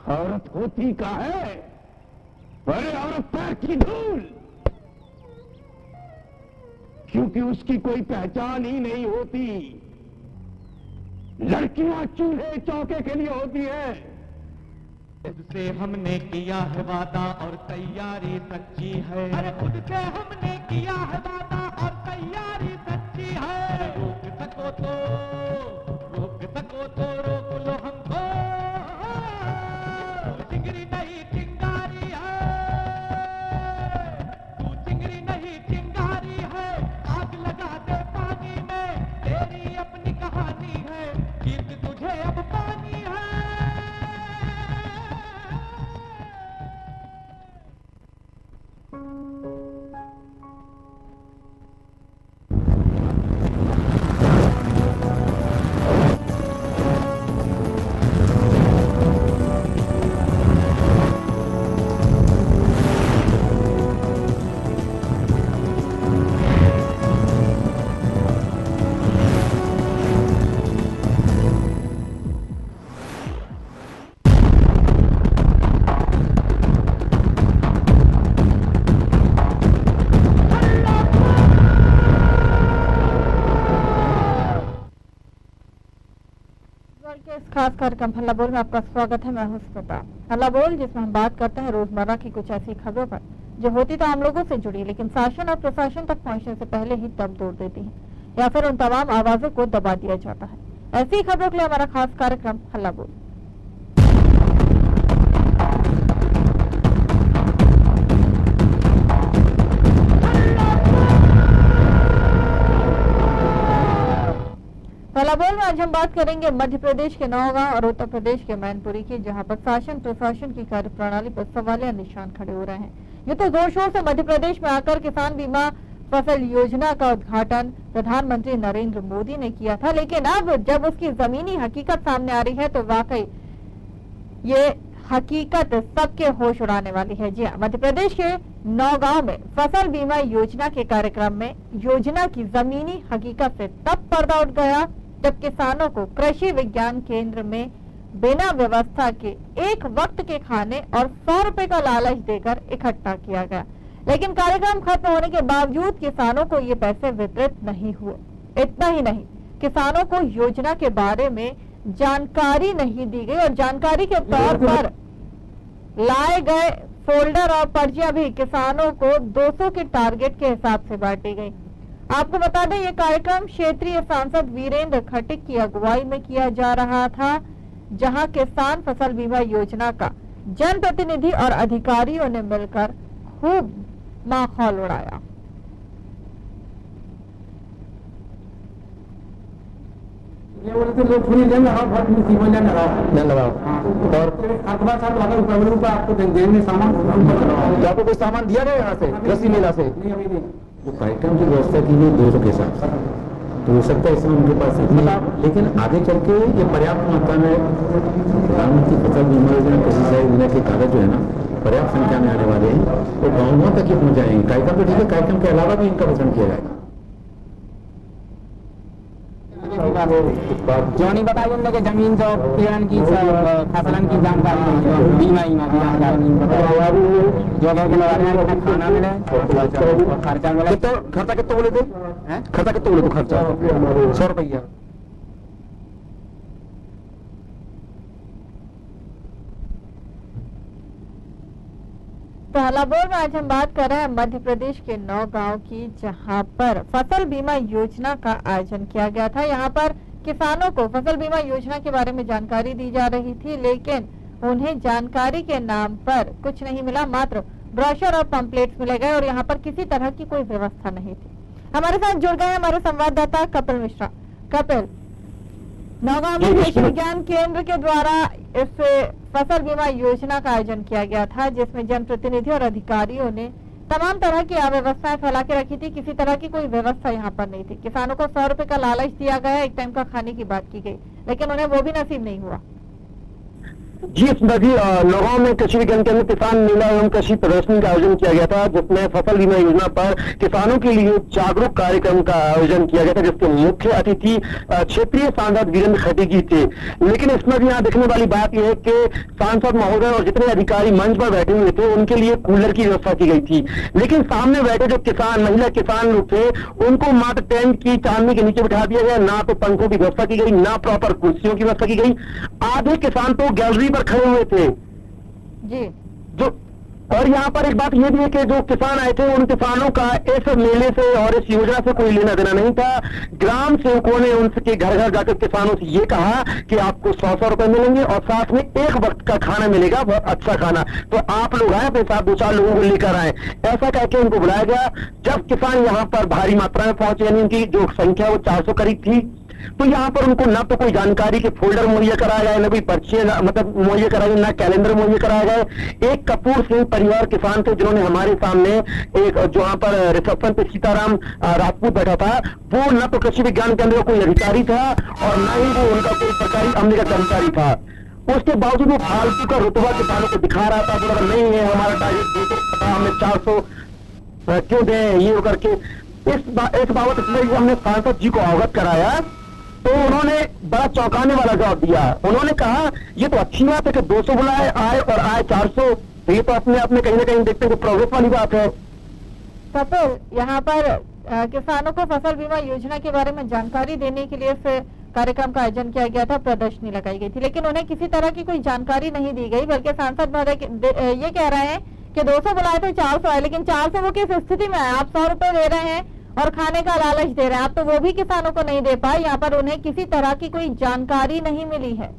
औरत होती का है? अरे औरत पैर की धूल, क्योंकि उसकी कोई पहचान ही नहीं होती। लड़कियां चूल्हे चौके के लिए होती है। खुद से हमने किया है वादा और तैयारी सच्ची है। अरे खुद से हमने किया है वादा और तैयारी सच्ची है। रोक सको तो रोक लो हमको, तू चिंगरी नहीं चिंगारी है, तू चिंगरी नहीं चिंगारी है। आग लगा दे पानी में, तेरी अपनी कहानी है, गीत तुझे अब पानी है। खास कार्यक्रम हल्ला बोल में आपका स्वागत है। मैं हूं स्मिता। हल्ला बोल जिसमें हम बात करते हैं रोजमर्रा की कुछ ऐसी खबरों पर जो होती तो आम लोगों से जुड़ी लेकिन शासन और प्रशासन तक पहुंचने से पहले ही दब तोड़ देती है या फिर उन तमाम आवाजों को दबा दिया जाता है। ऐसी खबरों के लिए हमारा खास कार्यक्रम हल्ला बोल। हल्ला बोल में आज हम बात करेंगे मध्य प्रदेश के नौगांव और उत्तर प्रदेश के मैनपुरी की, जहां पर शासन प्रशासन की कार्य प्रणाली पर सवालिया निशान खड़े हो रहे हैं। ये तो जोर शोर से मध्य प्रदेश में आकर किसान बीमा फसल योजना का उद्घाटन प्रधानमंत्री नरेंद्र मोदी ने किया था, लेकिन अब जब उसकी जमीनी हकीकत सामने आ रही है तो वाकई ये हकीकत सबके होश उड़ाने वाली है। जी हाँ, मध्य प्रदेश के नौगांव में फसल बीमा योजना के कार्यक्रम में योजना की जमीनी हकीकत से तब पर्दा उठ गया जब किसानों को कृषि विज्ञान केंद्र में बिना व्यवस्था के एक वक्त के खाने और 100 रुपए का लालच देकर इकट्ठा किया गया, लेकिन कार्यक्रम खत्म होने के बावजूद किसानों को ये पैसे वितरित नहीं हुए। इतना ही नहीं, किसानों को योजना के बारे में जानकारी नहीं दी गई और जानकारी के तौर पर लाए गए फोल्डर और पर्चियां भी किसानों को 200 के टारगेट के हिसाब से बांटी गई। आपको बता दें ये कार्यक्रम क्षेत्रीय सांसद वीरेंद्र खटिक की अगुवाई में किया जा रहा था, जहां किसान फसल बीमा योजना का जनप्रतिनिधि और अधिकारियों ने मिलकर खूब माहौल उड़ाया। ये बोले थे लोग थोड़ी देंगे लगाओ और अखबार साहब लगा आपको देंगे सामान। आपको कोई सामान दिया गया यहाँ से कृषि मेला से? जो कार्यक्रम की व्यवस्था की गई 200 के हिसाब से, तो हो सकता है इसमें उनके पास इतनी, लेकिन आगे चल के ये पर्याप्त मात्रा में प्रधानमंत्री फसल बीमा योजना कृषि सहायता योजना के कागज जो है ना पर्याप्त संख्या में आने वाले हैं और गाँवों तक ही पहुँच जाएंगे। कार्यक्रम तो ठीक है, कार्यक्रम के अलावा भी इनका वितरण किया जाएगा। जोनी बताइए उन लोग जमीन जो पेड़न की फसलन की जानकारी बीमा की जानकारी जो खाना मिले और खर्चा मिले। तो खर्चा कितना बोले थे? खर्चा कितना बोले? तो खर्चा 100 रुपया। तो हल्ला बोल में आज हम बात कर रहे हैं मध्य प्रदेश के नौगांव की, जहां पर फसल बीमा योजना का आयोजन किया गया था। यहां पर किसानों को फसल बीमा योजना के बारे में जानकारी दी जा रही थी, लेकिन उन्हें जानकारी के नाम पर कुछ नहीं मिला, मात्र ब्रोशर और पंपलेट्स मिले गए और यहाँ पर किसी तरह की कोई व्यवस्था नहीं थी। हमारे साथ जुड़ गए हमारे संवाददाता कपिल मिश्रा। कपिल, नौगांव में कृषि विज्ञान केंद्र के द्वारा इस फसल बीमा योजना का आयोजन किया गया था, जिसमें जनप्रतिनिधि और अधिकारियों ने तमाम तरह की अव्यवस्थाएं फैला के रखी थी। किसी तरह की कोई व्यवस्था यहाँ पर नहीं थी। किसानों को 100 रुपए का लालच दिया गया, एक टाइम का खाने की बात की गई, लेकिन उन्हें वो भी नसीब नहीं हुआ। जी स्मिता जी, नौगांव में कृषि विज्ञान केंद्र किसान मेला एवं कृषि प्रदर्शनी का आयोजन किया गया था, जिसमें फसल बीमा योजना पर किसानों के लिए जागरूक कार्यक्रम का आयोजन किया गया था, जिसके मुख्य अतिथि क्षेत्रीय सांसद वीरेंद्र खटी जी थे। लेकिन इसमें भी यहाँ देखने वाली बात यह है कि सांसद महोदय और जितने अधिकारी मंच पर बैठे हुए थे उनके लिए कूलर की व्यवस्था की गई थी, लेकिन सामने बैठे जो किसान महिला किसान लोग थे उनको मात्र टेंट की चांदनी के नीचे बिठा दिया गया। ना तो पंखों की व्यवस्था की गई, ना प्रॉपर कुर्सियों की व्यवस्था की गई। आधे किसान तो गैलरी पर खड़े हुए थे जी। जो और यहाँ पर एक बात यह भी है कि जो किसान आए थे उन किसानों का इस मेले से और इस योजना से कोई लेना देना नहीं था। ग्राम सेवकों ने उनके घर घर जाकर किसानों से ये कहा कि आपको 100 रुपए मिलेंगे और साथ में एक वक्त का खाना मिलेगा, बहुत अच्छा खाना, तो आप लोग आए अपने साथ 2-4 लोगों को लेकर आए, ऐसा कहकर उनको बुलाया गया। जब किसान यहाँ पर भारी मात्रा में पहुंचे, यानी उनकी जो संख्या वो 400 करीब थी, तो यहाँ पर उनको ना तो कोई जानकारी के फोल्डर मुहैया कराया गया, ना कोई पर्ची मतलब मुहैया कराया गया, ना कैलेंडर मुहैया कराया गया। एक कपूर सिंह परिवार किसान थे जिन्होंने हमारे सामने एक जो यहाँ पर रिसेप्शन पे सीताराम राजपूत बैठा था, वो ना तो कृषि विज्ञान केंद्र का कोई अधिकारी था और ना ही वो उनका कोई सरकारी अमले का कर्मचारी था। उसके बावजूद वो फालतू का रुतबा किसानों को दिखा रहा था, बोला नहीं है हमारा टारगेट 200 हमें 400 क्यों दें ये करके। इस बाबत हमने सांसद जी को अवगत कराया तो उन्होंने बड़ा चौंकाने वाला जवाब दिया। उन्होंने कहा ये तो अच्छी बात है कि 200 बुलाए आए और आए 400, तो ये तो अपने आप में कहीं ना कहीं देखते हैं प्रोग्रेस वाली बात है। कपिल, यहाँ पर किसानों को फसल बीमा योजना के बारे में जानकारी देने के लिए इस कार्यक्रम का आयोजन किया गया था, प्रदर्शनी लगाई गई थी, लेकिन उन्हें किसी तरह की कोई जानकारी नहीं दी गई, बल्कि सांसद महोदय ये कह रहे हैं कि 200 बुलाए तो 400 है, लेकिन 400 वो किस स्थिति में है? आप 100 रुपए दे रहे हैं और खाने का लालच दे रहे हैं आप, तो वो भी किसानों को नहीं दे पाए। यहाँ पर उन्हें किसी तरह की कोई जानकारी नहीं मिली है।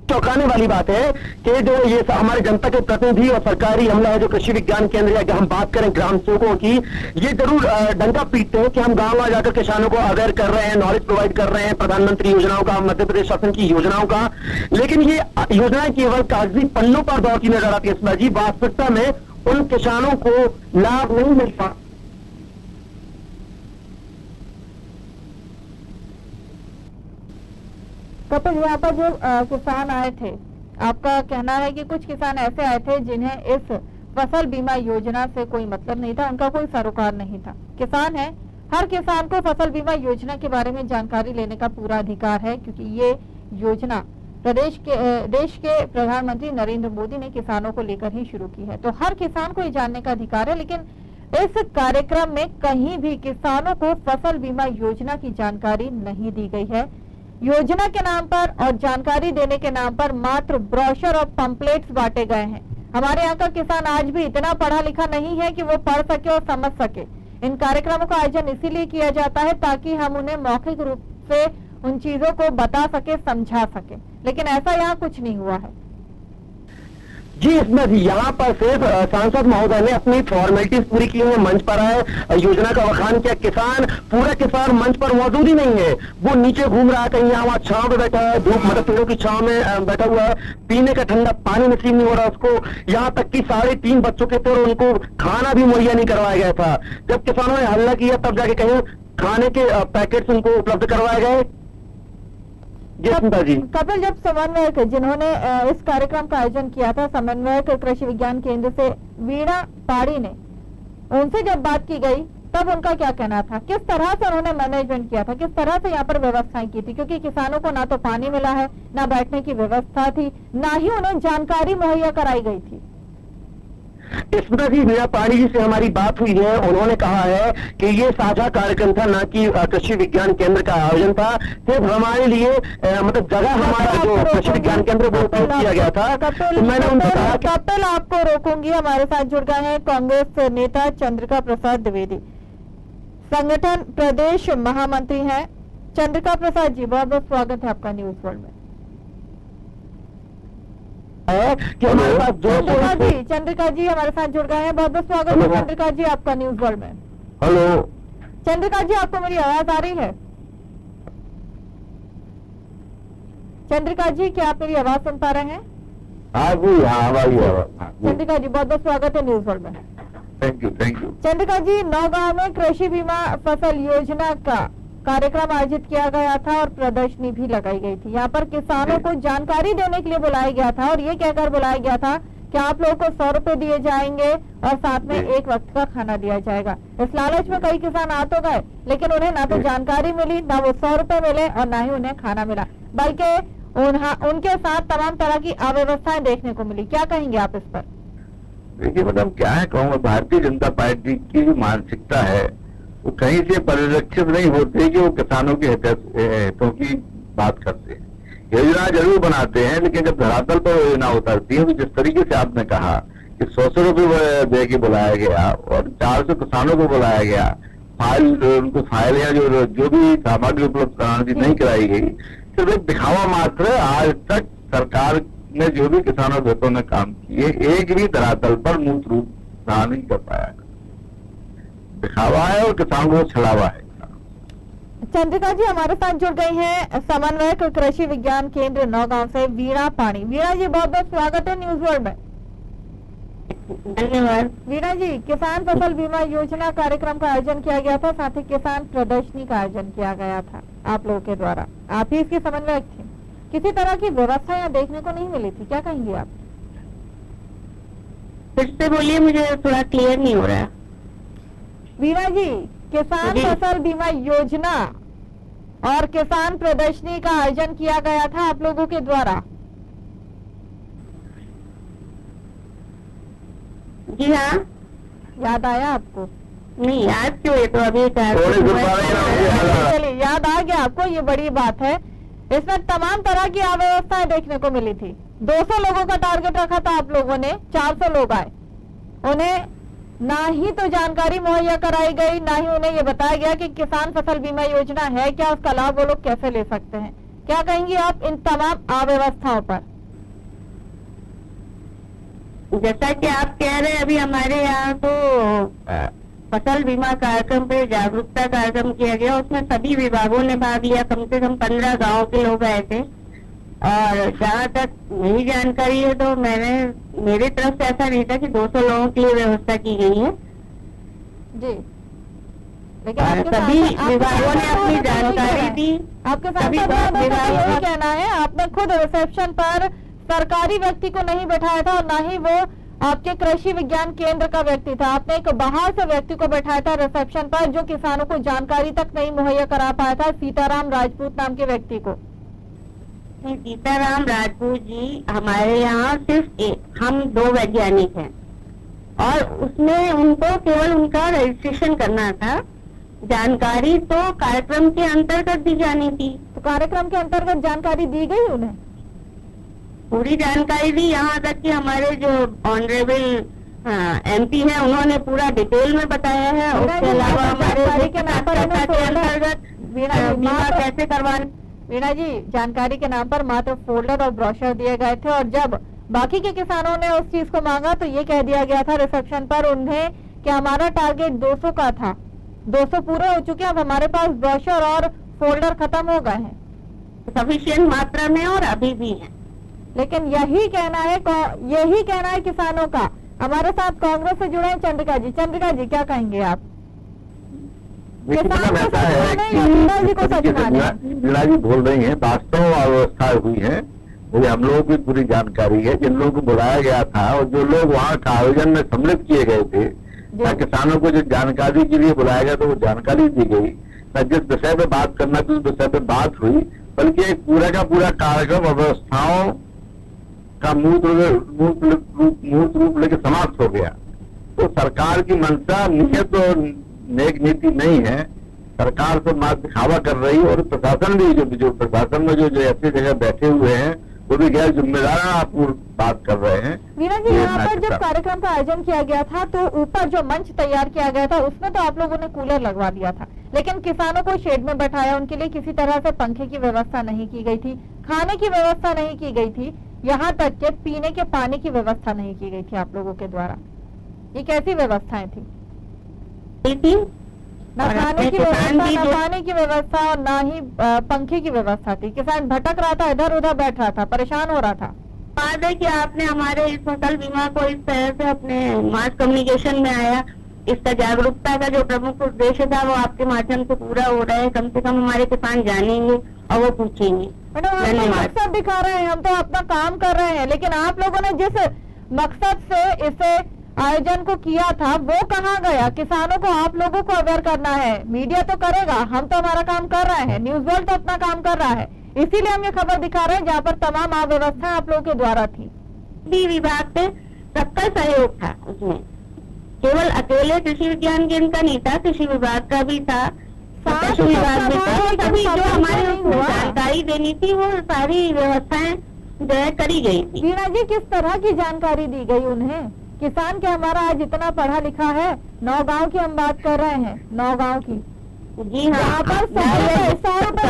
चौंकाने वाली बात है कि जो ये हमारे जनता के प्रतिनिधि और सरकारी अमला है जो कृषि विज्ञान केंद्र या हम बात करें ग्राम सेवकों की, ये जरूर डंका पीटते हैं कि हम गांव जाकर किसानों को अवेयर कर रहे हैं, नॉलेज प्रोवाइड कर रहे हैं प्रधानमंत्री योजनाओं का, मध्य प्रदेश शासन की योजनाओं का, लेकिन ये योजनाएं केवल कागजी पन्नों पर दौड़ती नजर आती है जी। वास्तविकता में उन किसानों को लाभ नहीं मिलता। कपिल, यहाँ पर जो किसान आए थे, आपका कहना है कि कुछ किसान ऐसे आए थे जिन्हें इस फसल बीमा योजना से कोई मतलब नहीं था, उनका कोई सरोकार नहीं था। किसान है, हर किसान को फसल बीमा योजना के बारे में जानकारी लेने का पूरा अधिकार है, क्योंकि ये योजना देश के प्रधानमंत्री नरेंद्र मोदी ने किसानों को लेकर ही शुरू की है, तो हर किसान को ये जानने का अधिकार है। लेकिन इस कार्यक्रम में कहीं भी किसानों को फसल बीमा योजना की जानकारी नहीं दी गई है। योजना के नाम पर और जानकारी देने के नाम पर मात्र ब्रोशर और पंपलेट्स बांटे गए हैं। हमारे यहाँ का किसान आज भी इतना पढ़ा लिखा नहीं है कि वो पढ़ सके और समझ सके। इन कार्यक्रमों का आयोजन इसीलिए किया जाता है ताकि हम उन्हें मौखिक रूप से उन चीजों को बता सके, समझा सके, लेकिन ऐसा यहाँ कुछ नहीं हुआ है। जी इसमें भी यहाँ पर सिर्फ सांसद महोदय ने अपनी फॉर्मेलिटीज पूरी की है, मंच पर आए, योजना का बखान किया। किसान, पूरा किसान मंच पर मौजूद ही नहीं है, वो नीचे घूम रहा है, कहीं यहाँ छांव में बैठा है, धूप मतलब पेड़ों की छांव में बैठा हुआ है, पीने का ठंडा पानी नसीब नहीं हो रहा उसको। यहाँ तक कि 3.5 बच्चों के थे और उनको खाना भी मुहैया नहीं करवाया गया था। जब किसानों ने हल्ला किया तब जाके कहीं खाने के पैकेट्स उनको उपलब्ध करवाए गए। कपिल, जब समन्वयक जिन्होंने इस कार्यक्रम का आयोजन किया था, समन्वयक कृषि विज्ञान केंद्र से वीणा पाड़ी ने, उनसे जब बात की गई तब उनका क्या कहना था? किस तरह से उन्होंने मैनेजमेंट किया था, किस तरह से यहाँ पर व्यवस्थाएं की थी? क्योंकि किसानों को ना तो पानी मिला है, ना बैठने की व्यवस्था थी, ना ही उन्हें जानकारी मुहैया कराई गई थी। इसमें भी वीणा पाड़ी जी से हमारी बात हुई है, उन्होंने कहा है कि ये साझा कार्यक्रम था, ना कि कृषि विज्ञान केंद्र का आयोजन था। सिर्फ हमारे लिए मतलब जगह हमारा जो कृषि विज्ञान केंद्र वो किया गया था। तो मैंने उनसे कहा कि कपिल, आपको रोकूंगी। हमारे साथ जुड़ गए हैं कांग्रेस नेता चंद्रिका प्रसाद द्विवेदी, संगठन प्रदेश महामंत्री हैं। चंद्रिका प्रसाद जी, बहुत बहुत स्वागत है आपका न्यूज वर्ल्ड में। कि हमारे पास चंद्रिका जी हमारे साथ जुड़ गए हैं, बहुत बहुत स्वागत है चंद्रिका जी आपका न्यूज वर्ल्ड में। हेलो चंद्रिका जी, आपको मेरी आवाज आ रही है? चंद्रिका जी, क्या आप मेरी आवाज सुन पा रहे हैं? हाँ जी, चंद्रिका जी, बहुत बहुत स्वागत है न्यूज वर्ल्ड में। Thank you. चंद्रिका जी, नौगांव में कृषि बीमा फसल योजना का कार्यक्रम आयोजित किया गया था और प्रदर्शनी भी लगाई गई थी। यहाँ पर किसानों को जानकारी देने के लिए बुलाया गया था और ये कहकर बुलाया गया था कि आप लोगों को 100 रुपए दिए जाएंगे और साथ में एक वक्त का खाना दिया जाएगा। इस लालच में कई किसान आ तो गए, लेकिन उन्हें ना तो जानकारी मिली, ना वो 100 रुपए मिले और ना ही उन्हें खाना मिला, बल्कि उनके साथ तमाम तरह की अव्यवस्थाएं देखने को मिली। क्या कहेंगे आप इस पर? देखिए मैडम, क्या है कहूँगा, भारतीय जनता पार्टी की जो मानसिकता है वो कहीं से परिलक्षित नहीं होती कि वो किसानों के हितों की बात करते हैं। योजना जरूर बनाते हैं, लेकिन जब धरातल पर योजना उतरती है तो जिस तरीके से आपने कहा कि 100 रुपये दे के बुलाया गया और 400 किसानों को बुलाया गया, उनको फाइल या जो भी सामग्री उपलब्ध कराने की नहीं कराई गई, सिर्फ एक दिखावा मात्र। आज तक सरकार ने जो भी किसानों के हितों में काम किए, एक भी धरातल पर मूर्त रूप धारण नहीं कर पाया। दिखावा है और किसानों को छलावा है। चंद्रिका जी हमारे साथ जुड़ गई हैं समन्वयक कृषि विज्ञान केंद्र नौगांव से वीणा पाणी। वीणा जी बहुत बहुत स्वागत है न्यूज वर्ल्ड में। धन्यवाद। वीणा जी, किसान फसल बीमा योजना कार्यक्रम का आयोजन किया गया था, साथ ही किसान प्रदर्शनी का आयोजन किया गया था आप लोगों के द्वारा, आप ही इसके समन्वयक थे। किसी तरह की व्यवस्था यहाँ देखने को नहीं मिली थी, क्या कहेंगे आप? फिर से बोलिए, मुझे थोड़ा क्लियर नहीं हो रहा है। वीणा जी, किसान फसल बीमा योजना और किसान प्रदर्शनी का आयोजन किया गया था आप लोगों के द्वारा। जी हाँ। याद आया आपको? नहीं याद क्यों है, तो अभी चलिए याद आ गया आपको, ये बड़ी बात है। इसमें तमाम तरह की अव्यवस्थाएं देखने को मिली थी। 200 लोगों का टारगेट रखा था आप लोगों ने, 400 लोग आए, उन्हें ना ही तो जानकारी मुहैया कराई गई, ना ही उन्हें ये बताया गया कि किसान फसल बीमा योजना है क्या, उसका लाभ वो लोग कैसे ले सकते हैं। क्या कहेंगी आप इन तमाम अव्यवस्थाओं पर? जैसा कि आप कह रहे हैं, अभी हमारे यहाँ तो फसल बीमा कार्यक्रम पे जागरूकता कार्यक्रम किया गया, उसमें सभी विभागों ने भाग लिया। कम से कम 15 गाँव के लोग आए थे और जहाँ तक मेरी जानकारी है तो मेरी तरफ से ऐसा नहीं था कि 200 लोगों के लिए व्यवस्था की गई है जी। लेकिन सभी विभागों ने अपनी जानकारी दी। आपके यही कहना है, आपने खुद रिसेप्शन पर सरकारी व्यक्ति को नहीं बैठाया था और ना ही वो आपके कृषि विज्ञान केंद्र का व्यक्ति था, आपने एक बाहर से व्यक्ति को बैठाया था रिसेप्शन पर जो किसानों को जानकारी तक नहीं मुहैया करा पाया था, सीताराम राजपूत नाम के व्यक्ति को। सीताराम राजपूत जी हमारे यहाँ सिर्फ हम 2 वैज्ञानिक हैं और उसमें उनको केवल उनका रजिस्ट्रेशन करना था। जानकारी तो कार्यक्रम के अंतर्गत दी जानी थी। तो कार्यक्रम के अंतर्गत जानकारी दी गई उन्हें? पूरी जानकारी दी, यहाँ तक कि हमारे जो ऑनरेबल MP है उन्होंने पूरा डिटेल में बताया है। उसके अलावा हमारे के अंतर्गत बीमा कैसे करवाने। वीणा जी, जानकारी के नाम पर मात्र फोल्डर और ब्रोशर दिए गए थे और जब बाकी के किसानों ने उस चीज को मांगा तो ये कह दिया गया था रिसेप्शन पर उन्हें कि हमारा टारगेट 200 का था, 200 पूरे हो चुके हैं, अब हमारे पास ब्रोशर और फोल्डर खत्म हो गए हैं सफिशिएंट मात्रा में और अभी भी है। लेकिन यही कहना है किसानों का। हमारे साथ कांग्रेस से जुड़े हैं चंद्रिका जी। चंद्रिका जी, क्या कहेंगे आप? किसान ऐसा है मीणा जी बोल रही है, वास्तव अव्यवस्था हुई है, मुझे हम लोगों की पूरी जानकारी है। जिन लोगों को बुलाया गया था और जो लोग वहाँ का आयोजन में सम्मिलित किए गए थे, किसानों को जो जानकारी के लिए बुलाया गया तो वो जानकारी दी गई, न जिस विषय पे बात करना थी उस विषय पे बात हुई, बल्कि एक पूरा का पूरा कार्यक्रम अव्यवस्थाओं का मूर्त रूप लेके समाप्त हो गया। तो सरकार की मंशा नियत और नेक नीति नहीं है। सरकार तो मात्र दिखावा कर रही है और प्रशासन भी जो प्रशासन में जो ऐसी जगह बैठे हुए हैं वो भी गैर जिम्मेदार बात कर रहे हैं। वीणा जी, यहाँ पर जब कार्यक्रम का आयोजन किया गया था तो ऊपर जो मंच तैयार किया गया था उसमें तो आप लोगों ने कूलर लगवा दिया था, लेकिन किसानों को शेड में बैठाया, उनके लिए किसी तरह से पंखे की व्यवस्था नहीं की गई थी, खाने की व्यवस्था नहीं की गई थी, यहाँ तक के पीने के पानी की व्यवस्था नहीं की गई थी आप लोगों के द्वारा। ये कैसी व्यवस्थाएं थी? ना खाने की व्यवस्था, ना पानी की व्यवस्था और ना ही पंखे की व्यवस्था थी। किसान भटक रहा था, इधर उधर बैठ रहा था, परेशान हो रहा था। बात है कि आपने हमारे इस फसल बीमा को इस तरह से अपने मास कम्युनिकेशन में आया इसका जागरूकता का जो प्रमुख उद्देश्य था वो आपके माध्यम से पूरा हो रहा है। कम से कम हमारे किसान जानेंगे और वो पूछेंगे। मैडम, हम तो मकसद दिखा रहे हैं, हम तो अपना काम कर रहे हैं, लेकिन आप लोगों ने जिस मकसद से इसे आयोजन को किया था वो कहाँ गया? किसानों को, आप लोगों को अवेयर करना है। मीडिया तो करेगा, हम तो हमारा काम कर रहे हैं, न्यूज वर्ल्ड तो अपना काम कर रहा है, इसीलिए हम ये खबर दिखा रहे हैं जहाँ पर तमाम अव्यवस्था आप लोगों के द्वारा थी। विभाग से सबका सहयोग था, उसमें केवल अकेले कृषि विज्ञान केंद्र का नहीं था, कृषि विभाग का भी था, पशु विभाग भी था। सभी जो हमारे जानकारी देनी थी वो सारी व्यवस्थाएं जो है करी गई थी। वीणा जी, किस तरह की जानकारी दी गई उन्हें? किसान के हमारा आज इतना पढ़ा लिखा है, 9 गाँव की हम बात कर रहे हैं, 9 गाँव की। जी हाँ, यहाँ पर 100 रुपए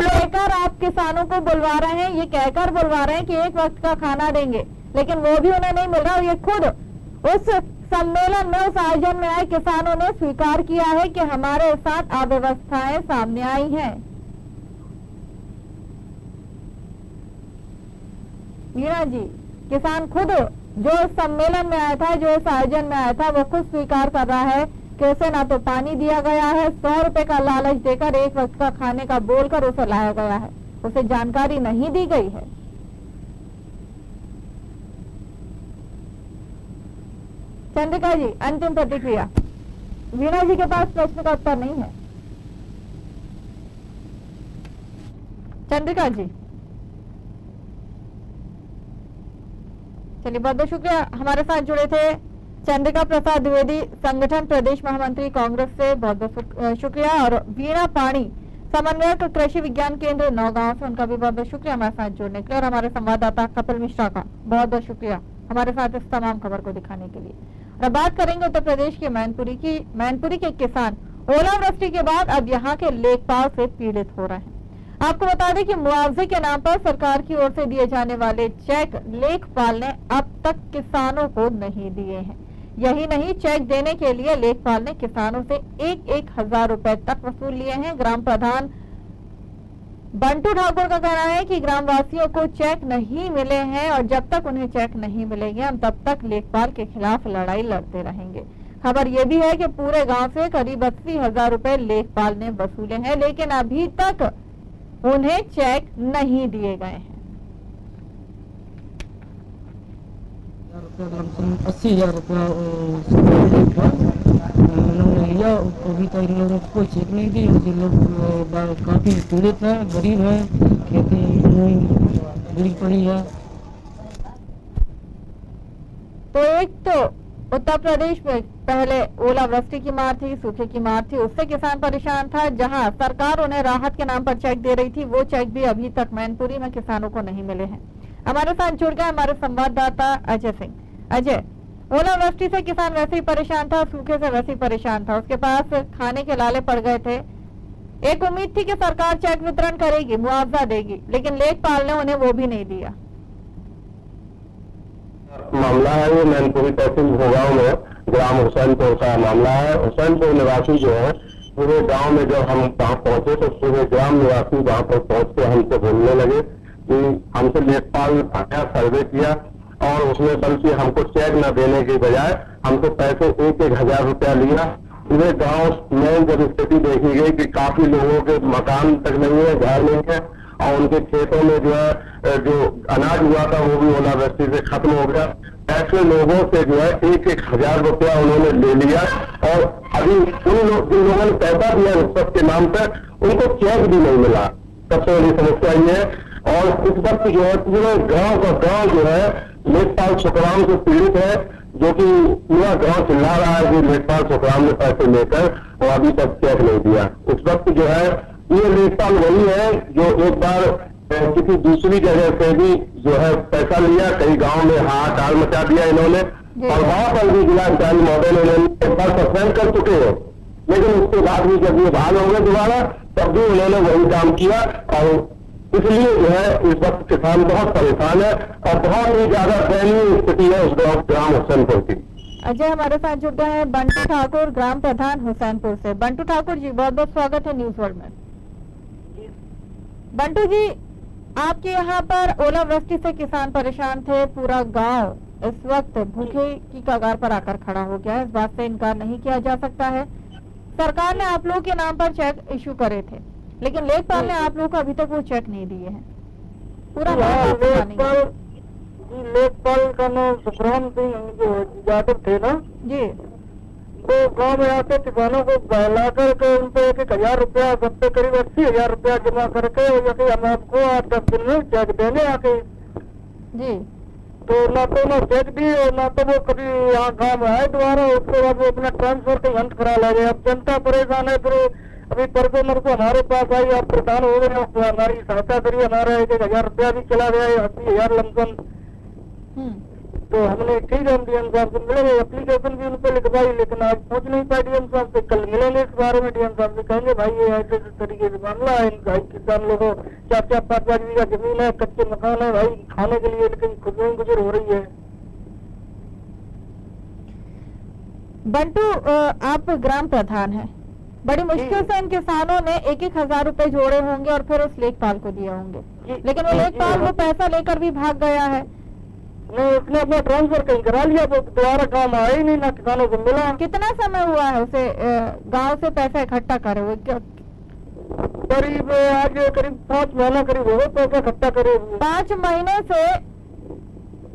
लेकर आप किसानों को बुलवा रहे हैं, ये कहकर बुलवा रहे हैं कि एक वक्त का खाना देंगे, लेकिन वो भी उन्हें नहीं मिल रहा। और ये खुद उस सम्मेलन में, उस आयोजन में आए किसानों ने स्वीकार किया है कि हमारे साथ अव्यवस्थाएं सामने आई हैं। मीणा जी, किसान खुद जो इस सम्मेलन में आया था, जो इस आयोजन में आया था, वो खुद स्वीकार कर रहा है कि उसे ना तो पानी दिया गया है, 100 रुपए का लालच देकर एक वक्त का खाने का बोलकर उसे लाया गया है, उसे जानकारी नहीं दी गई है। चंद्रिका जी, अंतिम प्रतिक्रिया। वीणा जी के पास प्रश्न का उत्तर नहीं है। चंद्रिका जी, चलिए, बहुत बहुत शुक्रिया। हमारे साथ जुड़े थे चंद्रिका प्रसाद द्विवेदी, संगठन प्रदेश महामंत्री कांग्रेस से, बहुत बहुत शुक्रिया। और वीणा पाणी, समन्वयक कृषि विज्ञान केंद्र नौगांव से, उनका भी बहुत बहुत शुक्रिया हमारे साथ जुड़ने के लिए। और हमारे संवाददाता कपिल मिश्रा का बहुत बहुत शुक्रिया हमारे साथ इस तमाम खबर को दिखाने के लिए। और बात करेंगे उत्तर प्रदेश के मैनपुरी के किसान ओलावृष्टि के बाद अब यहाँ के लेखपाल से पीड़ित हो रहे हैं। आपको बता दें कि मुआवजे के नाम पर सरकार की ओर से दिए जाने वाले चेक लेखपाल ने अब तक किसानों को नहीं दिए हैं। यही नहीं, चेक देने के लिए लेखपाल ने किसानों से 1,000 रुपए तक वसूल लिए हैं। ग्राम प्रधान बंटू ठाकुर का कहना है कि ग्रामवासियों को चेक नहीं मिले हैं और जब तक उन्हें चेक नहीं मिलेंगे हम तब तक लेखपाल के खिलाफ लड़ाई लड़ते रहेंगे। खबर ये भी है कि पूरे गांव से करीब 80,000 रुपए लेखपाल ने वसूले हैं, लेकिन अभी तक उन्हें चेक नहीं दिए गए हैं। 80,000 रुपया लिया, अभी तक इन लोगों को चेक नहीं दी। ये लोग काफी पीड़ित हैं, गरीब हैं, खेती गिरी पड़ी है। तो एक तो उत्तर प्रदेश में पहले ओलावृष्टि की मार थी, सूखे की मार थी, उससे किसान परेशान था। जहां सरकार उन्हें राहत के नाम पर चेक दे रही थी, वो चेक भी अभी तक मैनपुरी में किसानों को नहीं मिले हैं। हमारे साथ जुड़ गए हमारे संवाददाता अजय सिंह। अजय, ओलावृष्टि से किसान वैसे ही परेशान था, सूखे से वैसे ही परेशान था, उसके पास खाने के लाले पड़ गए थे। एक उम्मीद थी कि सरकार चेक वितरण करेगी, मुआवजा देगी, लेकिन लेखपाल ने उन्हें वो भी नहीं दिया। मामला है ये मैनपुरी तहसील भोगांव में ग्राम हुसैनपुर का मामला है। हुसैनपुर निवासी जो है, पूरे गांव में जब हम वहाँ पहुंचे तो पूरे ग्राम निवासी वहाँ पर पहुंच के हमसे बोलने लगे कि हमसे लेखपाल आया, सर्वे किया और उसने बल्कि हमको चेक न देने के बजाय हमसे पैसे 1,000 रुपया लिया। पूरे गांव में जब स्थिति देखी गई कि काफी लोगों के मकान तक नहीं है, घर नहीं है और उनके खेतों में जो है जो अनाज हुआ था वो भी ओलावृष्टि से खत्म हो गया। ऐसे लोगों से जो है 1,000 रुपया उन्होंने ले लिया और अभी जिन लोगों ने पैसा दिया रुखसत के नाम पर उनको चेक भी नहीं मिला। सबसे बड़ी समस्या ये है। और इस वक्त जो है पूरे गांव का गांव जो है लेखपाल सुखराम से पीड़ित है, जो कि पूरा गांव चिल्ला रहा है कि लेखपाल सुखराम ने पैसे लेकर और अभी तक चेक नहीं दिया। इस वक्त जो है ये लेखपाल वही है जो एक बार किसी दूसरी जगह से भी जो है पैसा लिया, कई गांव में हाहाकार मचा दिया इन्होंने और वहां पर भी जिलाधिकारी महोदय ने एक बार सस्पेंड कर चुके हैं, लेकिन उसके बाद भी जब ये बहाल हो गए दोबारा तब भी उन्होंने वही काम किया और इसलिए जो है इस वक्त किसान बहुत परेशान है और बहुत ही ज्यादा दयनीय स्थिति है उस ग्राम हुसैनपुर की। अजय हमारे साथ जुड़ गए हैं बंटू ठाकुर, ग्राम प्रधान हुसैनपुर से। बंटू ठाकुर जी, बहुत बहुत स्वागत है न्यूज वर्ल्ड में। बंटू जी, आपके यहाँ पर ओलावृष्टि से किसान परेशान थे, पूरा गांव इस वक्त भूखे की कगार पर आकर खड़ा हो गया है। इस बात से इनकार नहीं किया जा सकता है। सरकार ने आप लोगों के नाम पर चेक इशू करे थे, लेकिन लेखपाल ने आप लोगों को अभी तक वो चेक नहीं दिए हैं। पूरा लेखपाल का नाम सुखराम सिंह जो यादव थे ना जी, वो गांव में आके किसानों को बहला करके उनको 1,000 रुपया, सबसे करीब 80,000 रुपया जमा करके हम आपको 8-10 दिन में चेक देने आके जी, तो ना तो ना चेक दी और ना तो वो कभी यहाँ गाँव में आए दोबारा। उसके बाद वो अपना ट्रांसफर के अंत करा ले गए। अब जनता परेशान है। फिर अभी परसों मेरे को हमारे पास आई, आप परेशान हो गए, हमारी सहायता करिए, हमारा 1,000 रुपया भी चला गया है, 80,000 लमसम। तो हमने ठीक है, हम डीएम साहब से मिलेंगे, एप्लीकेशन भी उनको लिखवाई, लेकिन आज पहुंच नहीं पाए डीएम साहब से। कल मिलेंगे इस बारे में, डीएम साहब से कहेंगे भाई ये ऐसे तरीके से मामला है, किसान लोगों 4-5 बीघा जमीन है, कच्चे मकान है, भाई खाने के लिए इनकी खुद गुजर हो रही है। बंटू आप ग्राम प्रधान हैं, बड़ी मुश्किल से इन किसानों ने 1,000 रुपए जोड़े होंगे और फिर उस लेखपाल को दिए होंगे, लेकिन वो लेखपाल वो पैसा लेकर भी भाग गया है। नहीं, उसने अपना ट्रांसफर कहीं करा लिया, वो दोबारा काम आया ही नहीं, ना किसानों को मिला। कितना समय हुआ है उसे गांव से पैसा इकट्ठा करे हुए? करीब आज करीब 5 महीना करीब हो गए पैसा इकट्ठा करे। 5 महीने से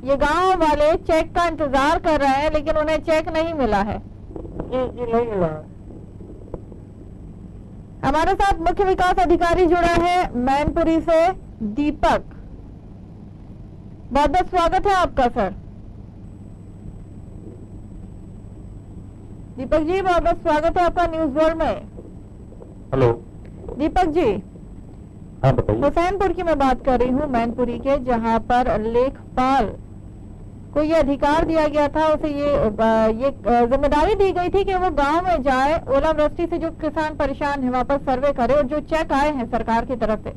ये गांव वाले चेक का इंतजार कर रहे हैं, लेकिन उन्हें चेक नहीं मिला है। जी नहीं मिला। हमारे साथ मुख्य विकास अधिकारी जुड़ा है मैनपुरी से, दीपक। बहुत बहुत स्वागत है आपका सर। दीपक जी बहुत बहुत स्वागत है आपका न्यूज वर्ल्ड में। हेलो दीपक जी, हाँ बताइए। हुसैनपुर की मैं बात कर रही हूँ, मैनपुरी के, जहाँ पर लेखपाल को ये अधिकार दिया गया था, उसे ये जिम्मेदारी दी गई थी कि वो गांव में जाए, ओलावृष्टि से जो किसान परेशान है वहाँ पर सर्वे करे और जो चेक आए हैं सरकार की तरफ से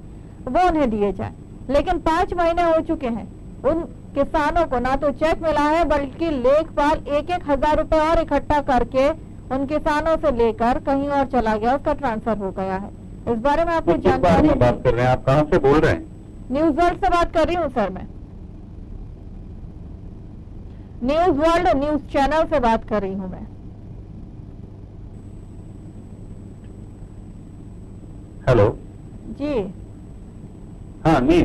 वो उन्हें दिए जाए। लेकिन 5 महीने हो चुके हैं, उन किसानों को ना तो चेक मिला है, बल्कि लेखपाल 1,000 रुपए और इकट्ठा करके उन किसानों से लेकर कहीं और चला गया, उसका ट्रांसफर हो गया है। इस बारे में आपको जानकारी बात कर रहे हैं? आप कहाँ से बोल रहे हैं? न्यूज वर्ल्ड से बात कर रही हूँ सर मैं, न्यूज वर्ल्ड न्यूज चैनल से बात कर रही हूँ मैं। हेलो जी हाँ, नहीं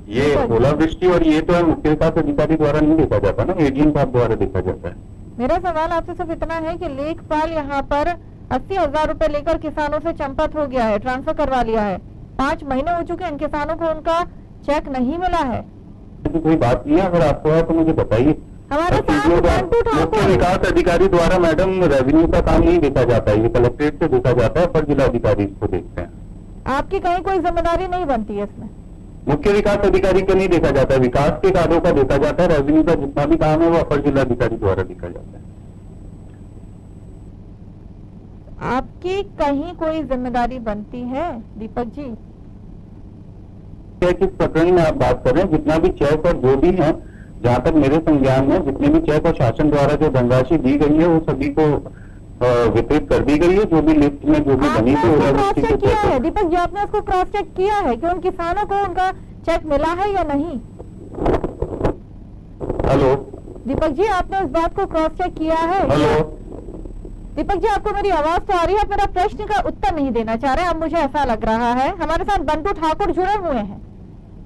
ये ओलावृष्टि और ये तो है मुख्य विकास अधिकारी द्वारा नहीं देखा जाता ना, एडीएम साहब द्वारा देखा जाता है। मेरा सवाल आपसे सिर्फ इतना है कि लेखपाल यहाँ पर 80,000 रुपए लेकर किसानों से चंपत हो गया है, ट्रांसफर करवा लिया है। 5 महीने हो चुके हैं, इन किसानों को उनका चेक नहीं मिला है। कोई बात नहीं है, अगर आपको है तो मुझे बताइए। हमारे साथ बंटू मुख्य ठाकुर, विकास अधिकारी द्वारा मैडम रेवेन्यू का काम नहीं देखा जाता है, ये कलेक्ट्रेट से देखा जाता है, पर जिला अधिकारी इसको देखते हैं। आपकी कहीं कोई जिम्मेदारी नहीं बनती है इसमें? मुख्य विकास अधिकारी का नहीं देखा जाता है, विकास के कार्यों का देखा जाता है। रेवेन्यू का जितना भी काम है वो अपर जिला अधिकारी द्वारा देखा जाता है। आपकी कहीं कोई जिम्मेदारी बनती है दीपक जी? किस प्रकरण में आप बात कर रहे हैं? जितना भी चेक और जो भी है, जहाँ तक मेरे संज्ञान में जितने भी चेक और शासन द्वारा जो धनराशि दी गई है वो सभी को वितरित कर दी गई है। जो भी लिस्ट में जो भी बनी थी क्रॉस चेक किया है दीपक जी? आपने उसको क्रॉस चेक किया है कि उन किसानों को उनका चेक मिला है या नहीं? हेलो दीपक जी, आपने इस बात को क्रॉस चेक किया है? हेलो दीपक जी, आपको मेरी आवाज तो आ रही है, आप मेरा प्रश्न का उत्तर नहीं देना चाह रहे हैं, अब मुझे ऐसा लग रहा है। हमारे साथ बंटू ठाकुर जुड़े हुए हैं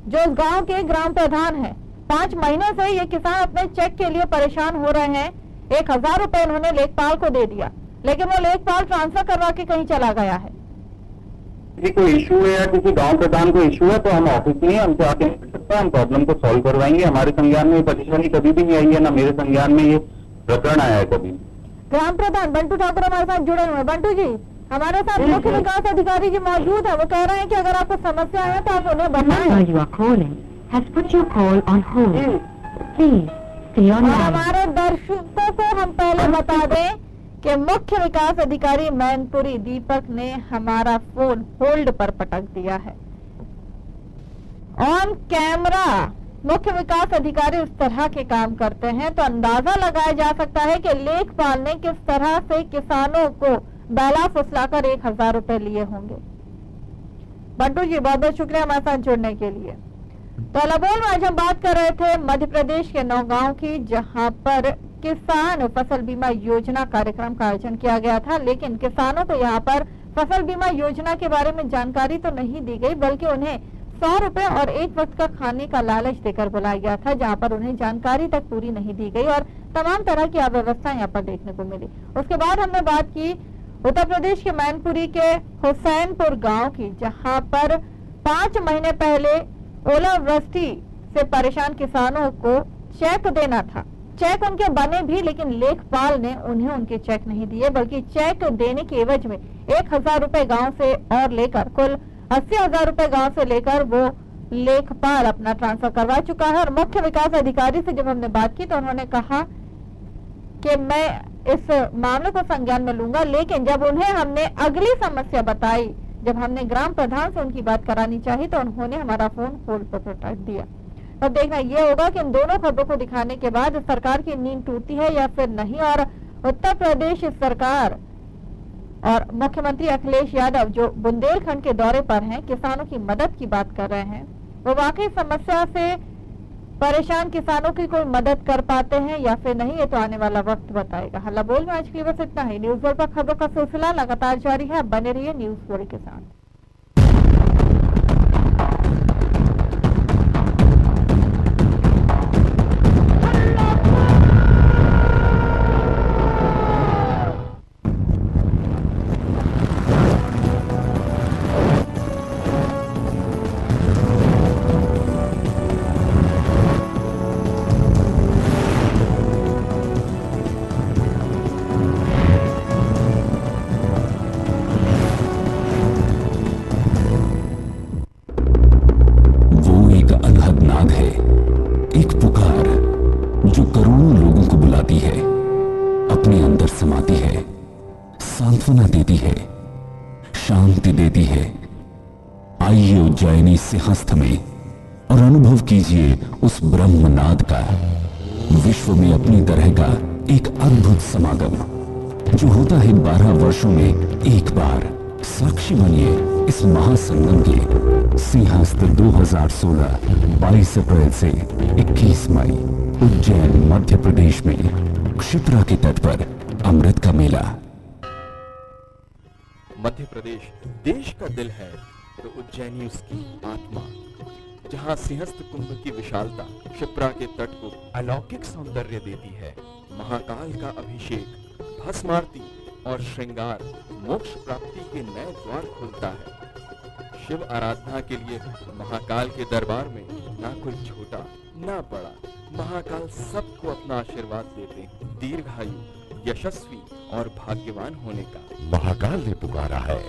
जो इस गांव के ग्राम प्रधान हैं। 5 महीने से ये किसान अपने चेक के लिए परेशान हो रहे हैं। 1,000 रुपए उन्होंने लेखपाल को दे दिया, लेकिन वो लेखपाल ट्रांसफर करवा के कहीं चला गया है। किसी को इशू है या किसी गांव प्रधान को इशू है तो हम ऑफिस में हमसे आके मिल सकते हैं, हम प्रॉब्लम को सॉल्व करवाएंगे। हमारे संज्ञान में परेशानी कभी भी नहीं आई है, ना मेरे संज्ञान में ये प्रकरण आया है कभी। ग्राम प्रधान बंटू ठाकुर हमारे साथ जुड़े हुए हैं। बंटू जी, हमारे साथ मुख्य विकास अधिकारी जी मौजूद है, वो कह रहे हैं कि अगर आपको समस्या है तो आप उन्हें बताएं। और हमारे दर्शकों को हम पहले बता दें कि मुख्य विकास अधिकारी मैनपुरी दीपक ने हमारा फोन होल्ड पर पटक दिया है। ऑन कैमरा मुख्य विकास अधिकारी उस तरह के काम करते हैं तो अंदाजा लगाया जा सकता है कि लेखपाल ने किस तरह से किसानों को बहला फुसलाकर 1,000 रुपए लिए होंगे। बंटू जी, बहुत बहुत शुक्रिया हमारे साथ जुड़ने के लिए। तो अलाबोल में आज हम बात कर रहे थे मध्य प्रदेश के 9 गांव की, जहां पर किसान फसल बीमा योजना कार्यक्रम का आयोजन किया गया था। लेकिन किसानों को यहां पर फसल बीमा योजना के बारे में जानकारी तो नहीं दी गई, बल्कि उन्हें 100 रुपए और एक वक्त का खाने का लालच देकर बुलाया गया था, जहां पर उन्हें जानकारी तक पूरी नहीं दी गई और तमाम तरह की अव्यवस्था यहाँ पर देखने को मिली। उसके बाद हमने बात की उत्तर प्रदेश के मैनपुरी के हुसैनपुर गांव की, जहां पर 5 महीने पहले ओलावृष्टि से परेशान किसानों को चेक देना था। चेक उनके बने भी, लेकिन लेखपाल ने उन्हें उनके चेक नहीं दिए, बल्कि चेक देने के एवज में 1000 रुपए गांव से और लेकर कुल 80,000 रुपए गांव से लेकर वो लेखपाल अपना ट्रांसफर करवा चुका है। और मुख्य विकास अधिकारी से जब हमने बात की तो उन्होंने कहा कि मैं इस मामले को संज्ञान में लूंगा, लेकिन जब उन्हें हमने अगली समस्या बताई, जब हमने ग्राम प्रधान से उनकी बात करानी चाहिए, तो उन्होंने हमारा फोन होल्ड पर प्रकाश दिया। अब देखना ये होगा कि इन दोनों खबरों को दिखाने के बाद सरकार की नींद टूटती है या फिर नहीं। और उत्तर प्रदेश सरकार और मुख्यमंत्री अखिलेश यादव जो बुंदेलखंड के दौरे पर हैं, किसानों की मदद की बात कर रहे हैं, वो वाकई समस्या से परेशान किसानों की कोई मदद कर पाते हैं या फिर नहीं, ये तो आने वाला वक्त बताएगा। हल्ला बोल में आज के लिए बस इतना ही। न्यूज वर्ल्ड पर खबरों का सिलसिला लगातार जारी है, बने रहिए न्यूज वर्ल्ड के साथ। समाती है, सांत्वना देती है, शांति देती है। आइए उज्जैनी सिंहस्थ में और अनुभव कीजिए उस ब्रह्मनाद का, विश्व में अपनी तरह का एक अद्भुत समागम जो होता है 12 वर्षों में एक बार। साक्षी बनिए इस महासंगम के। सिंहस्थ 2016 22 अप्रैल से 21 मई उज्जैन मध्य प्रदेश में क्षिप्रा के तट पर अमृत का मेला। मध्य प्रदेश देश का दिल है तो उज्जैनी उसकी आत्मा, जहां सिंहस्थ कुंभ की विशालता क्षिप्रा के तट को अलौकिक सौंदर्य देती है। महाकाल का अभिषेक, भस्मारती और श्रृंगार मोक्ष प्राप्ति के नए द्वार खोलता है। शिव आराधना के लिए महाकाल के दरबार में ना कोई छोटा ना बड़ा, महाकाल सबको अपना आशीर्वाद देते हैं, दीर्घायु, यशस्वी और भाग्यवान होने का। महाकाल ने पुकारा है।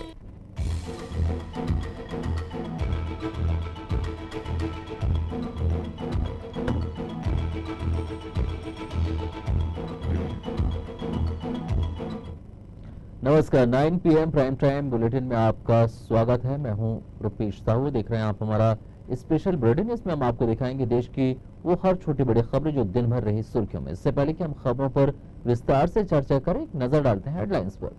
नमस्कार, 9 PM प्राइम टाइम बुलेटिन में आपका स्वागत है। मैं हूं रुपेश साहू। देख रहे हैं आप हमारा स्पेशल बुलेटिन। इसमें हम आपको दिखाएंगे देश की वो हर छोटी बड़ी खबरें जो दिन भर रही सुर्खियों में। इससे पहले कि हम खबरों पर विस्तार से चर्चा करें, एक नजर डालते हैं हेडलाइंस पर।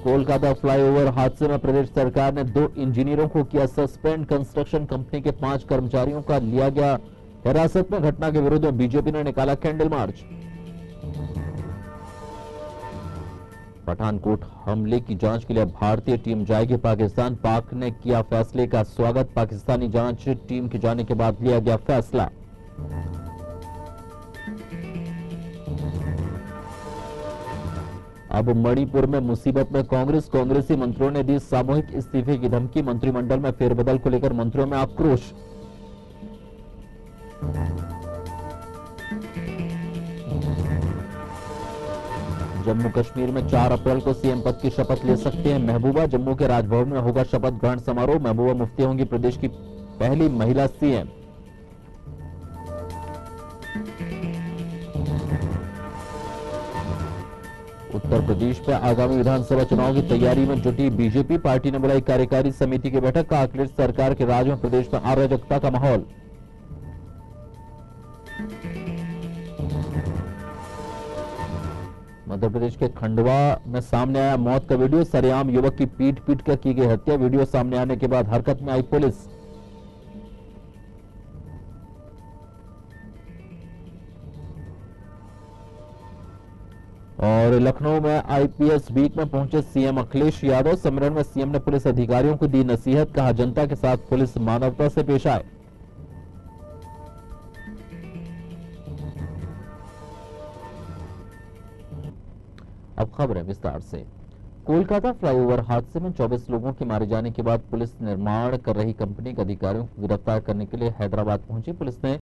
कोलकाता फ्लाईओवर हादसे में प्रदेश सरकार ने 2 इंजीनियरों को किया सस्पेंड। कंस्ट्रक्शन कंपनी के 5 कर्मचारियों का लिया गया हिरासत में। घटना के विरोध में बीजेपी ने निकाला कैंडल मार्च। पठानकोट हमले की जांच के लिए भारतीय टीम जाएगी पाकिस्तान। पाक ने किया फैसले का स्वागत। पाकिस्तानी जांच टीम के जाने के बाद लिया गया फैसला। अब मणिपुर में मुसीबत में कांग्रेसी मंत्रियों ने दी सामूहिक इस्तीफे की धमकी। मंत्रिमंडल में फेरबदल को लेकर मंत्रियों में आक्रोश। जम्मू कश्मीर में 4 अप्रैल को सीएम पद की शपथ ले सकते हैं महबूबा। जम्मू के राजभवन में होगा शपथ ग्रहण समारोह। महबूबा मुफ्ती होंगी प्रदेश की पहली महिला सीएम। उत्तर प्रदेश में आगामी विधानसभा चुनाव की तैयारी में जुटी बीजेपी। पार्टी ने बुलाई कार्यकारी समिति की बैठक का। अखिलेश सरकार के राज में प्रदेश में अराजकता का माहौल। मध्य प्रदेश के खंडवा में सामने आया मौत का वीडियो। सरेआम युवक की पीट कर की गई हत्या। वीडियो सामने आने के बाद हरकत में आई पुलिस। और लखनऊ में आईपीएस वीक में पहुंचे सीएम अखिलेश यादव। सम्मेलन में सीएम ने पुलिस अधिकारियों को दी नसीहत। कहा, जनता के साथ पुलिस मानवता से पेश आए। अब खबरें विस्तार से। कोलकाता फ्लाईओवर हादसे में 24 लोगों के मारे जाने के बाद पुलिस निर्माण कर रही कंपनी के अधिकारियों को गिरफ्तार करने के लिए हैदराबाद पहुंची। पुलिस ने